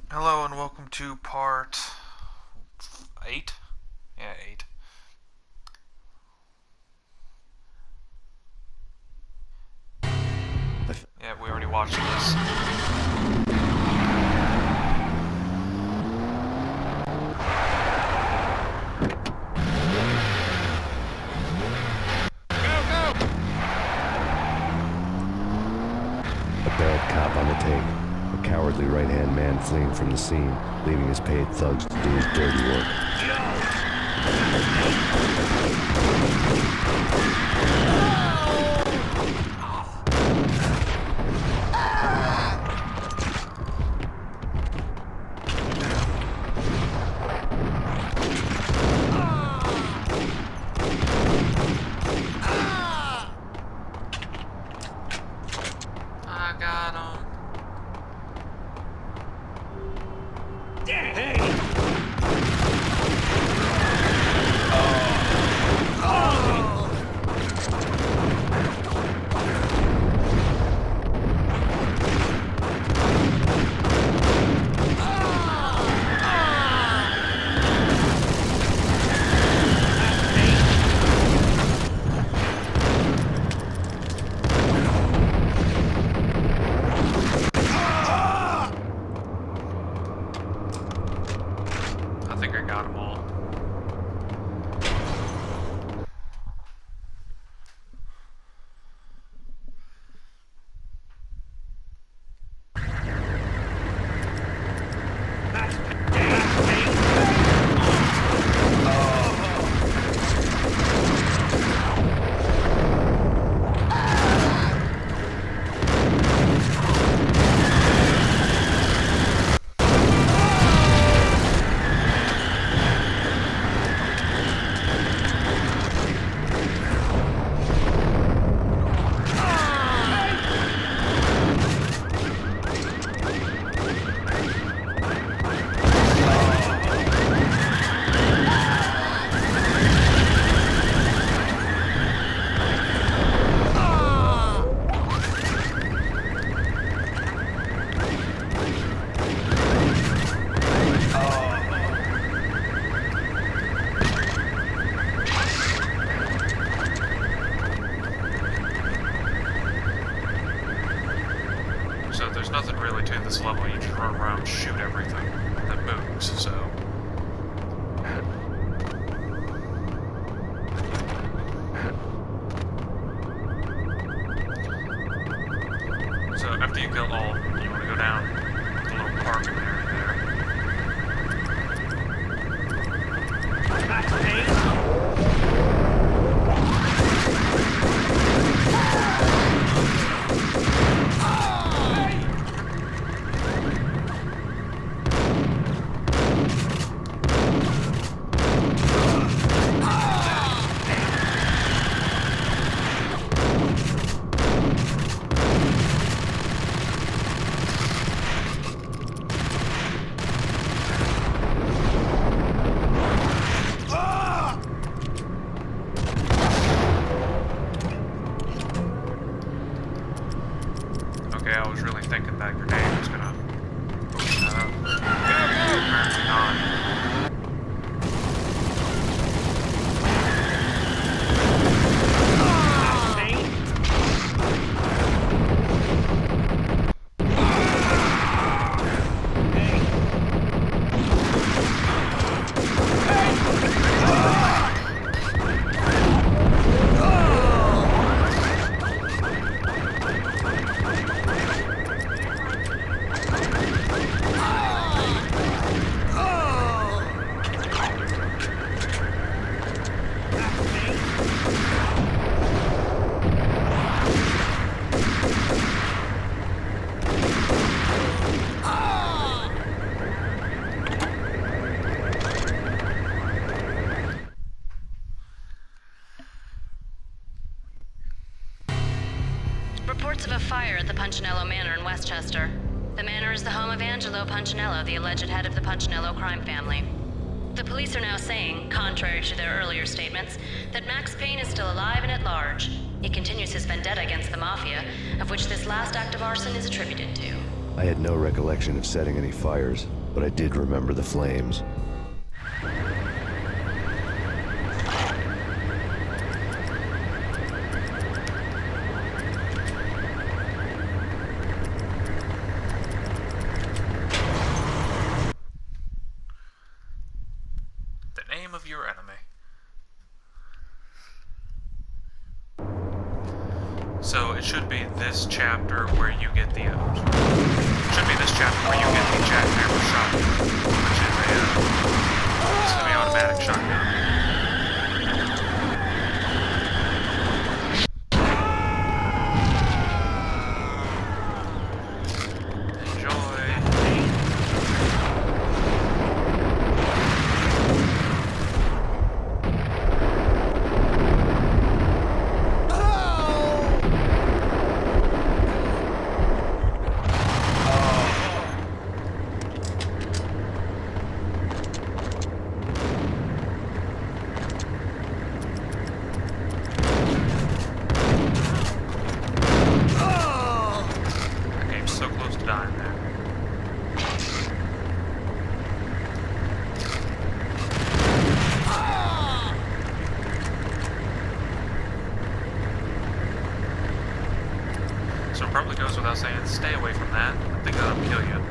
Hello and welcome to part 8? Yeah, 8. Yeah, we already watched this. A bad cop on the take. A cowardly right-hand man fleeing from the scene, leaving his paid thugs to do his dirty work. I got him. I think I got them all. So there's nothing really to this level. You just run around and shoot everything that moves, so... So after you kill all, you want to go down the little parking area there. Okay, I was really thinking that grenade was gonna open that up. Apparently not. Reports of a fire at the Punchinello Manor in Westchester. The manor is the home of Angelo Punchinello, the alleged head of the Punchinello crime family. The police are now saying, contrary to their earlier statements, that Max Payne is still alive and at large. He continues his vendetta against the Mafia, of which this last act of arson is attributed to. I had no recollection of setting any fires. but I did remember the flames. The name of your enemy. So it should be this chapter where you get the should be this chapter where you get the jackhammer shotgun, which is a semi-automatic shotgun. So it probably goes without saying, stay away from that. I think that'll kill you.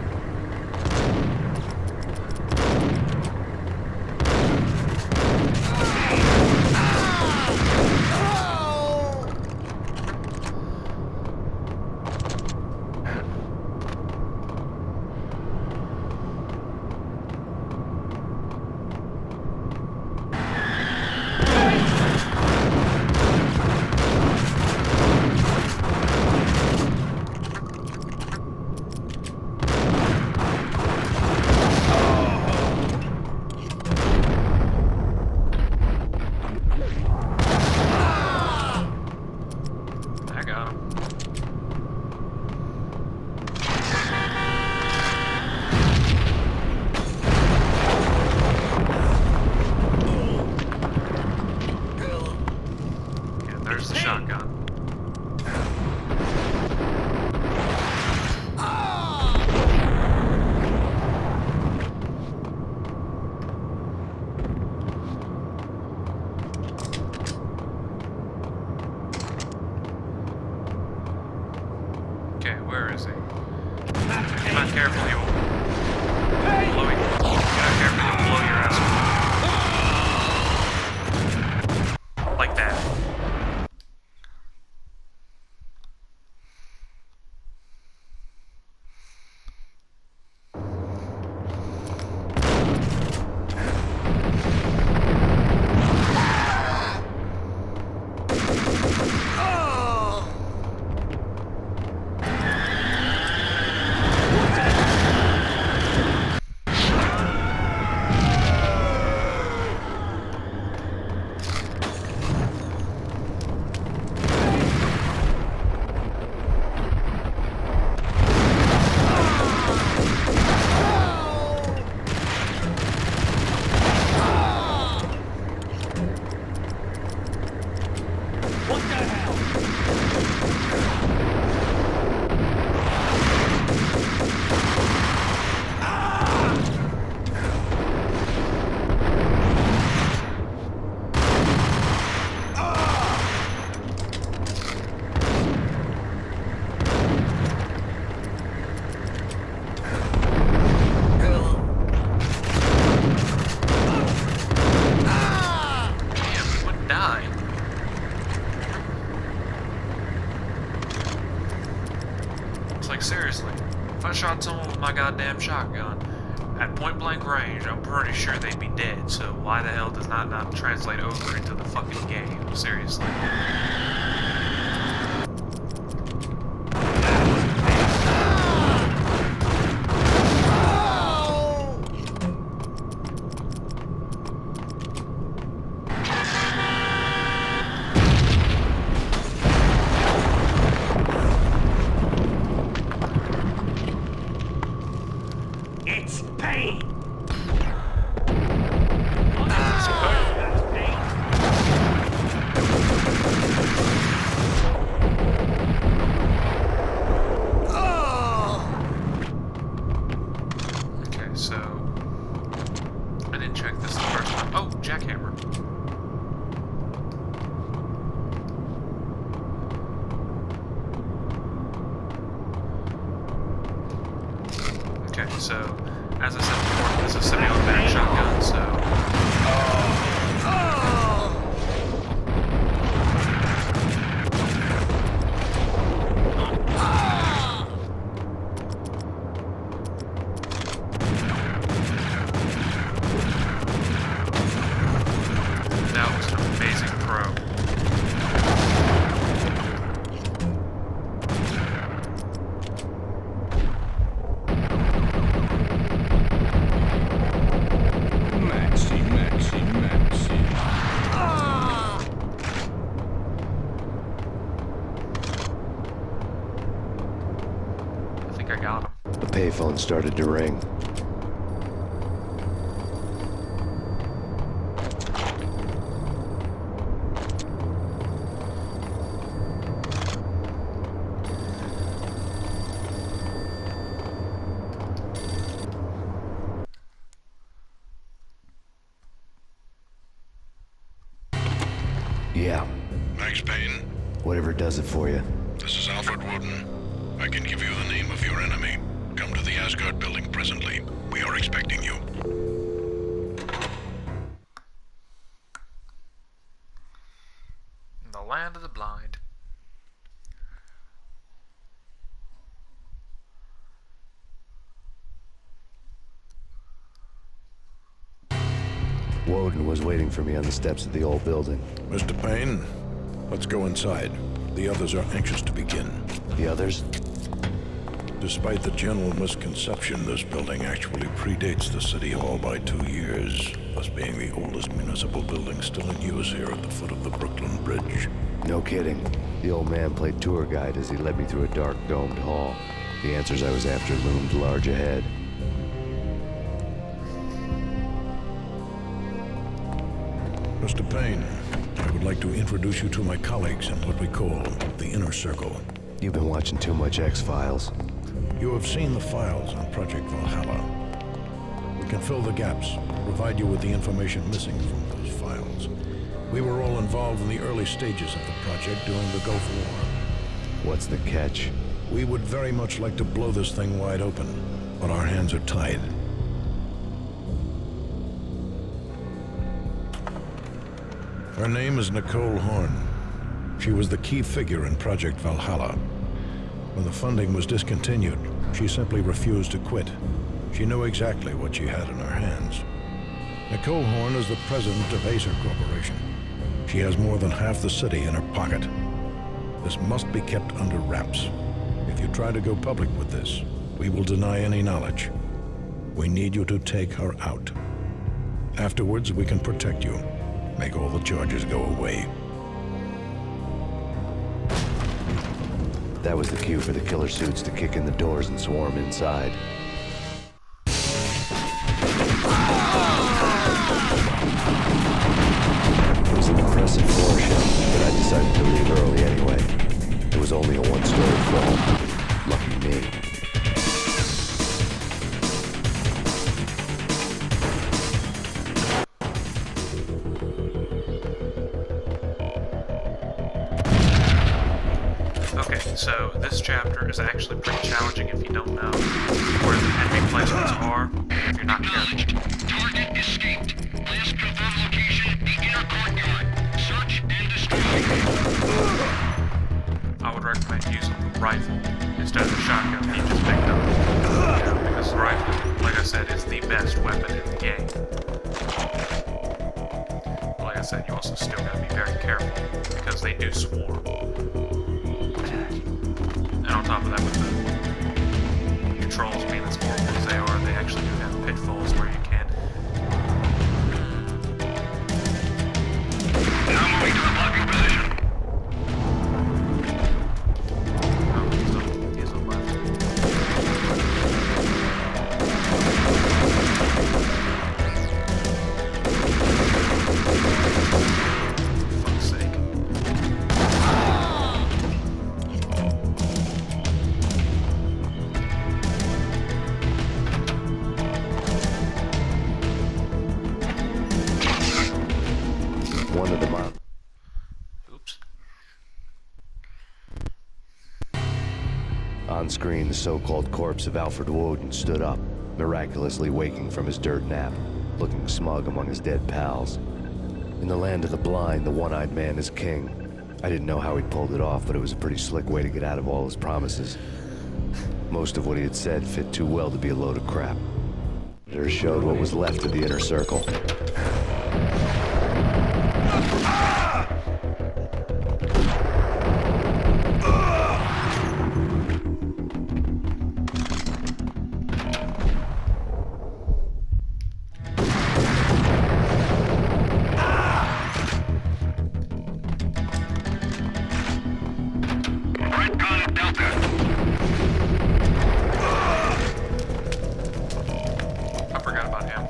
There's the shotgun. Okay, where is he? If you're not careful, you'll blow you. If you're not careful, you'll blow your ass away. Like that. Like, seriously, if I shot someone with my goddamn shotgun at point blank range, I'm pretty sure they'd be dead, so why the hell does that not translate over into the fucking game? Seriously. It's Payne! Okay, so I didn't check this the first time. Oh, jackhammer. Okay, so as I said before, this is a semi-automatic shotgun, so that was an amazing throw. Maxi. I think I got him. The payphone started to ring. Yeah, Max Payne, whatever does it for you. this is Alfred Woden. I can give you the name of your enemy. Come to the Asgard building presently. We are expecting you. The land of the blind. Woden was waiting for me on the steps of the old building. Mr. Payne, let's go inside. The others are anxious to begin. The others? Despite the general misconception, this building actually predates the City Hall by 2 years, thus being the oldest municipal building still in use here at the foot of the Brooklyn Bridge. No kidding. The old man played tour guide as he led me through a dark domed hall. The answers I was after loomed large ahead. Mr. Payne, I would like to introduce you to my colleagues in what we call the Inner Circle. You've been watching too much X-Files. You have seen the files on Project Valhalla. We can fill the gaps, provide you with the information missing from those files. We were all involved in the early stages of the project during the Gulf War. What's the catch? We would very much like to blow this thing wide open, but our hands are tied. Her name is Nicole Horn. She was the key figure in Project Valhalla. When the funding was discontinued, she simply refused to quit. She knew exactly what she had in her hands. Nicole Horn is the president of Acer Corporation. She has more than half the city in her pocket. This must be kept under wraps. If you try to go public with this, we will deny any knowledge. We need you to take her out. Afterwards, we can protect you. Make all the charges go away. That was the cue for the killer suits to kick in the doors and swarm inside. It was an impressive floor show, but I decided to leave early anyway. It was only a one-story fall. Lucky me. Okay, so this chapter is actually pretty challenging if you don't know where the enemy placements are, if you're not careful. Target escaped. Last confirmed location, the inner courtyard. Search and destroy. I would recommend using the rifle instead of the shotgun he just picked up. Because the rifle, like I said, is the best weapon in the game. But like I said, you also still gotta be very careful because they do swarm. And on top of that, with the controls being as horrible as they are, they actually do have pitfalls where you can. Now moving to the blocking position. Oh, he's on left. For fuck's sake. On screen, the so-called corpse of Alfred Woden stood up, miraculously waking from his dirt nap, looking smug among his dead pals. In the land of the blind, the one-eyed man is king. I didn't know how he pulled it off, but it was a pretty slick way to get out of all his promises. Most of what he had said fit too well to be a load of crap. It showed what was left of the inner circle. I forgot about him.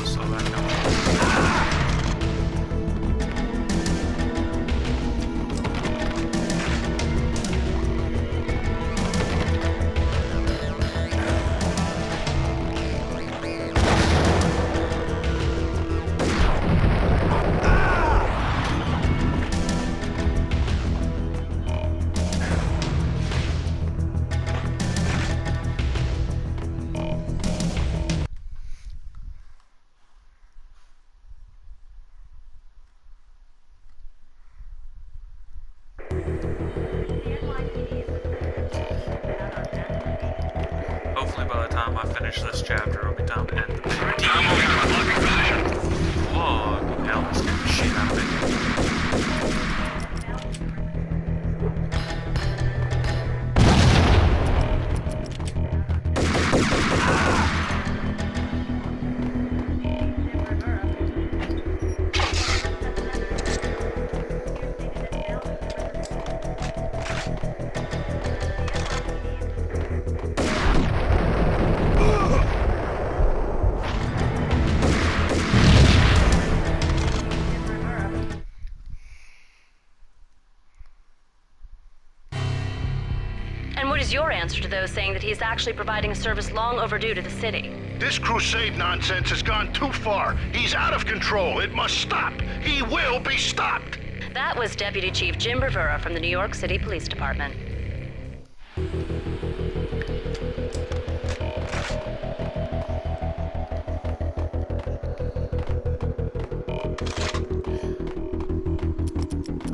So that comes. Hopefully by the time I finish this chapter, it'll be time to end the video. Whoa, hell, that scared the shit out of me. And what is your answer to those saying that he is actually providing a service long overdue to the city? This crusade nonsense has gone too far. He's out of control. It must stop. He will be stopped. That was Deputy Chief Jim Rivera from the New York City Police Department. How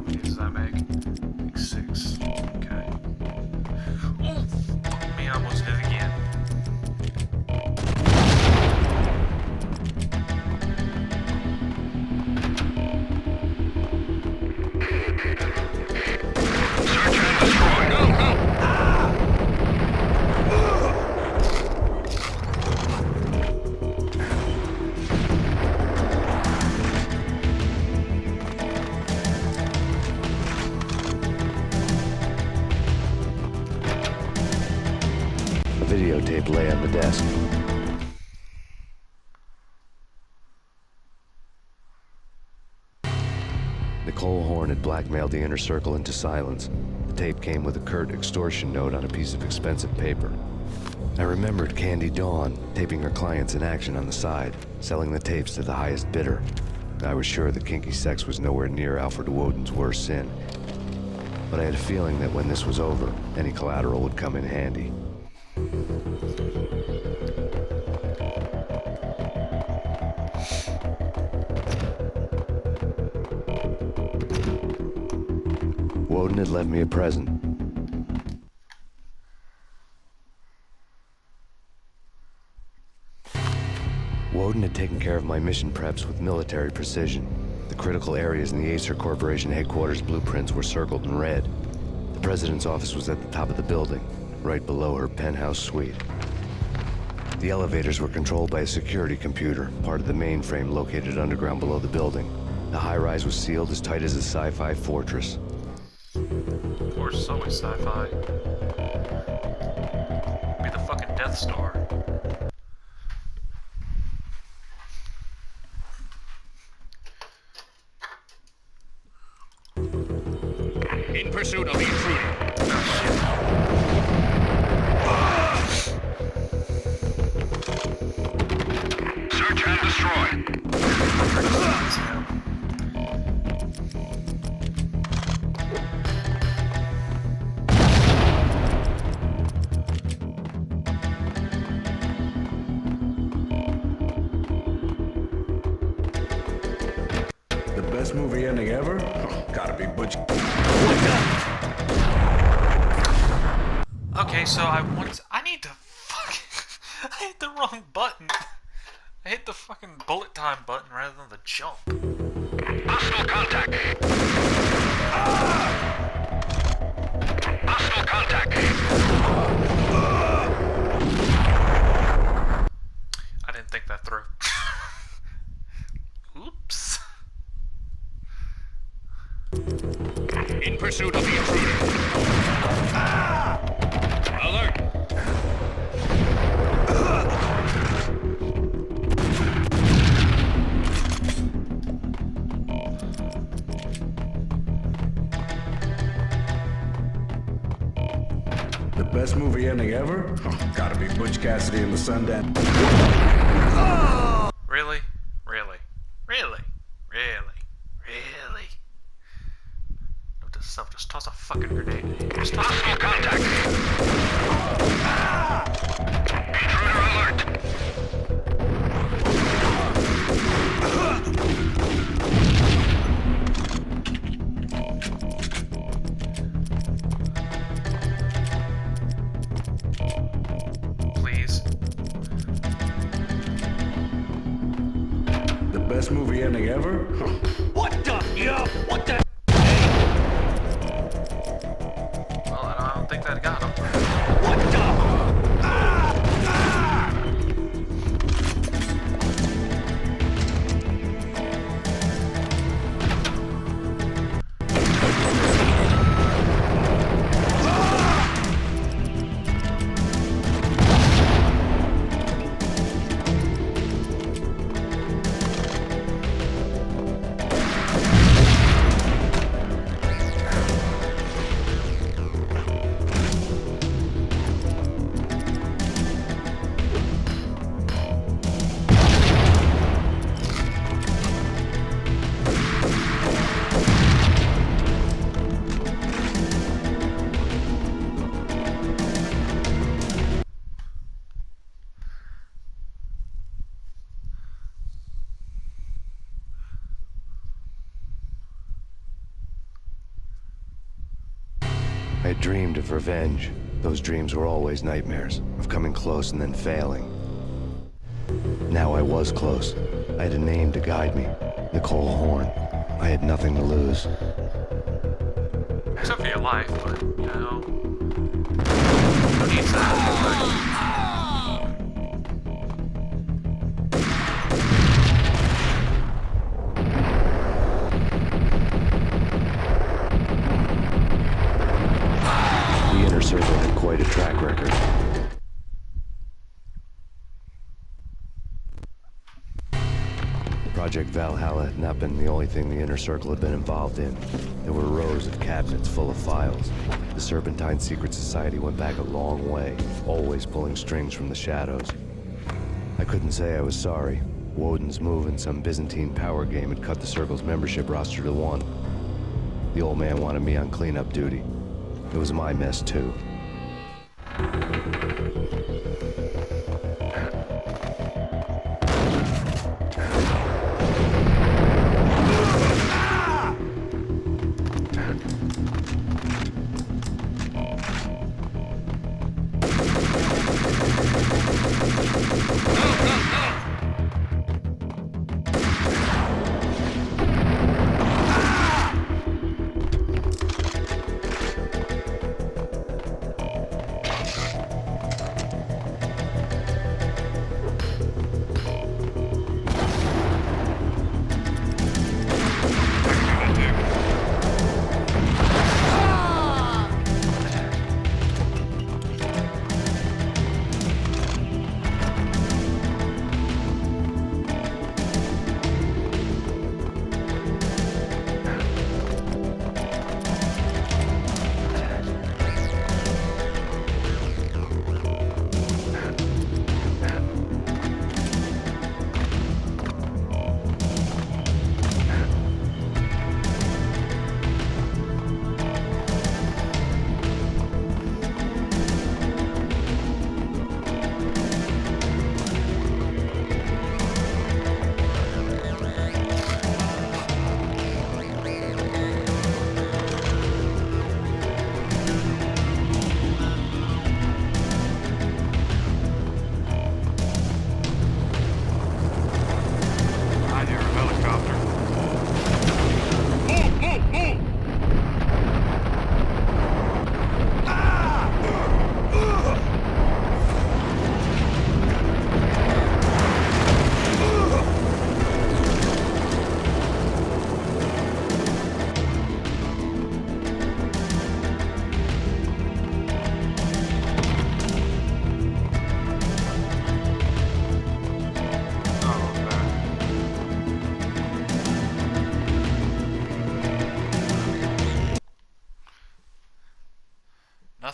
many does that make? Like 6. Okay. Oh, fuck me, I almost did it again. Search and destroy. Go, go. A videotape lay on the desk. Nicole Horn had blackmailed the inner circle into silence. The tape came with a curt extortion note on a piece of expensive paper. I remembered Candy Dawn taping her clients in action on the side, selling the tapes to the highest bidder. I was sure that kinky sex was nowhere near Alfred Woden's worst sin. But I had a feeling that when this was over, any collateral would come in handy. Woden had left me a present. Woden had taken care of my mission preps with military precision. The critical areas in the Acer Corporation headquarters blueprints were circled in red. The president's office was at the top of the building, right below her penthouse suite. The elevators were controlled by a security computer, part of the mainframe located underground below the building. The high-rise was sealed as tight as a sci-fi fortress. Of course, it's always sci-fi. Be the fucking Death Star. In pursuit of the intruder. Search and destroy. The best movie ending ever? Gotta be Butch. Okay, so I need to fucking... I hit the wrong button. I hit the fucking bullet time button rather than the jump. Hostile contact. Hostile contact. I didn't think that through. Oops. In pursuit of the intruder. Alert. The best movie ending ever? Gotta be Butch Cassidy and the Sundance. Really? Really? Really? Really? Really? Note to self, just toss a fucking grenade. Just toss a Hostile contact. Intruder alert. please. The best movie ending ever? What the? Yeah, what the? Well, I don't think that got him. What the? I had dreamed of revenge. Those dreams were always nightmares, of coming close and then failing. Now I was close. I had a name to guide me, Nicole Horn. I had nothing to lose. Except for your life, but, you know... Who needs that? The Inner Circle had quite a track record. Project Valhalla had not been the only thing the Inner Circle had been involved in. There were rows of cabinets full of files. The Serpentine Secret Society went back a long way, always pulling strings from the shadows. I couldn't say I was sorry. Woden's move in some Byzantine power game had cut the Circle's membership roster to 1. The old man wanted me on cleanup duty. It was my mess, too.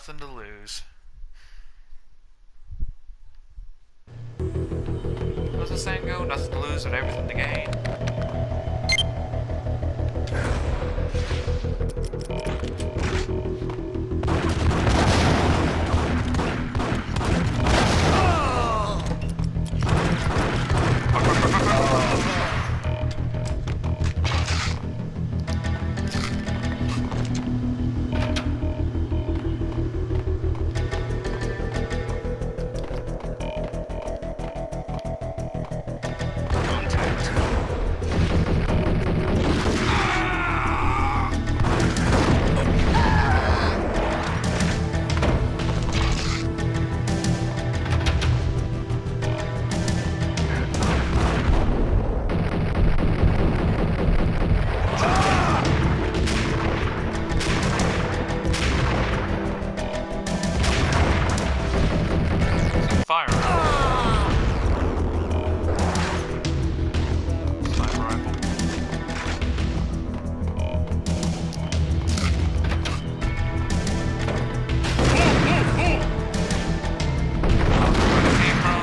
Nothing to lose. What's the saying go? Nothing to lose and everything to gain. Fire. Sniper rifle. Where it came from?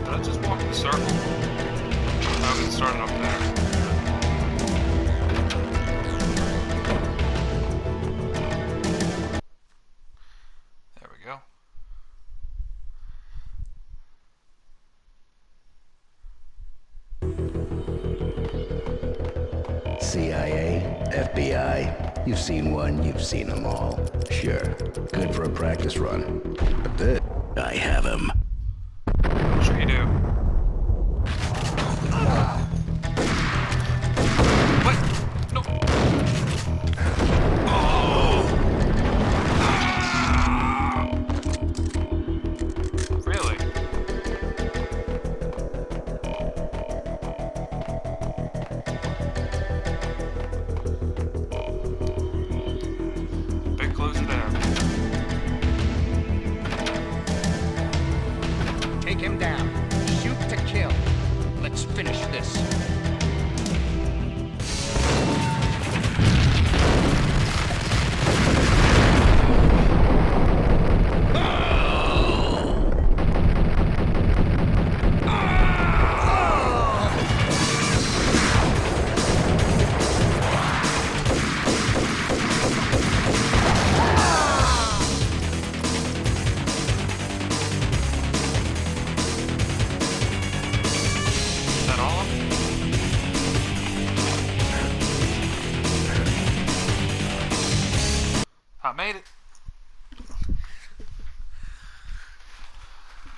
Did I just walk in a circle? No, it started up there. There we go. CIA, FBI, you've seen one, you've seen them all. Sure, good for a practice run. But this, I have him. Sure you do. What? No. Really? Bit closer down. Take him down. Shoot to kill. Let's finish this. Is that all of them? I made it.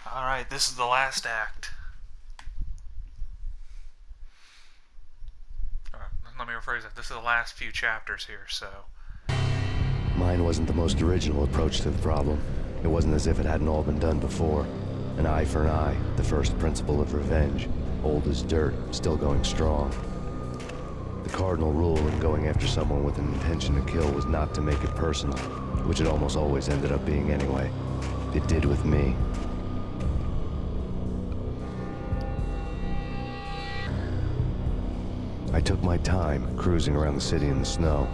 Alright, this is the last act. Alright, let me rephrase that. This is the last few chapters here, so. Mine wasn't the most original approach to the problem. It wasn't as if it hadn't all been done before. An eye for an eye, the first principle of revenge. Old as dirt, still going strong. The cardinal rule in going after someone with an intention to kill was not to make it personal, which it almost always ended up being anyway. It did with me. I took my time, cruising around the city in the snow.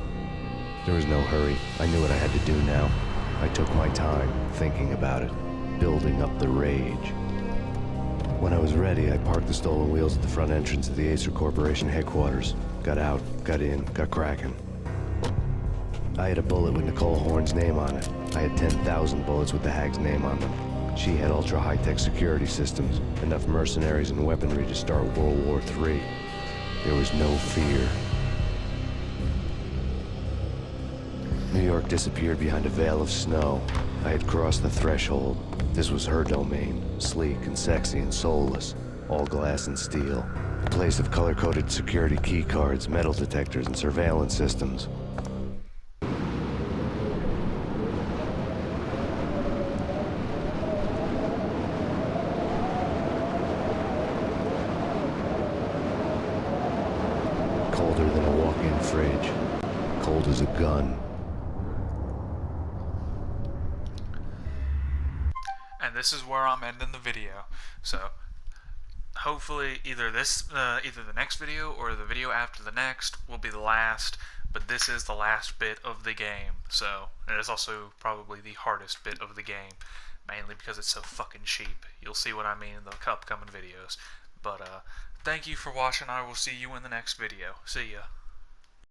There was no hurry. I knew what I had to do now. I took my time, thinking about it, building up the rage. When I was ready, I parked the stolen wheels at the front entrance of the Acer Corporation headquarters. Got out, got in, got cracking. I had a bullet with Nicole Horn's name on it. I had 10,000 bullets with the hag's name on them. She had ultra-high-tech security systems, enough mercenaries and weaponry to start World War III. There was no fear. New York disappeared behind a veil of snow. I had crossed the threshold. This was her domain, sleek and sexy and soulless, all glass and steel. A place of color-coded security key cards, metal detectors, and surveillance systems. cold as a gun. And this is where I'm ending the video. So hopefully either the next video or the video after the next will be the last, but this is the last bit of the game. So it is also probably the hardest bit of the game, mainly because it's so fucking cheap. You'll see what I mean in the upcoming videos. But thank you for watching. I will see you in the next video. See ya.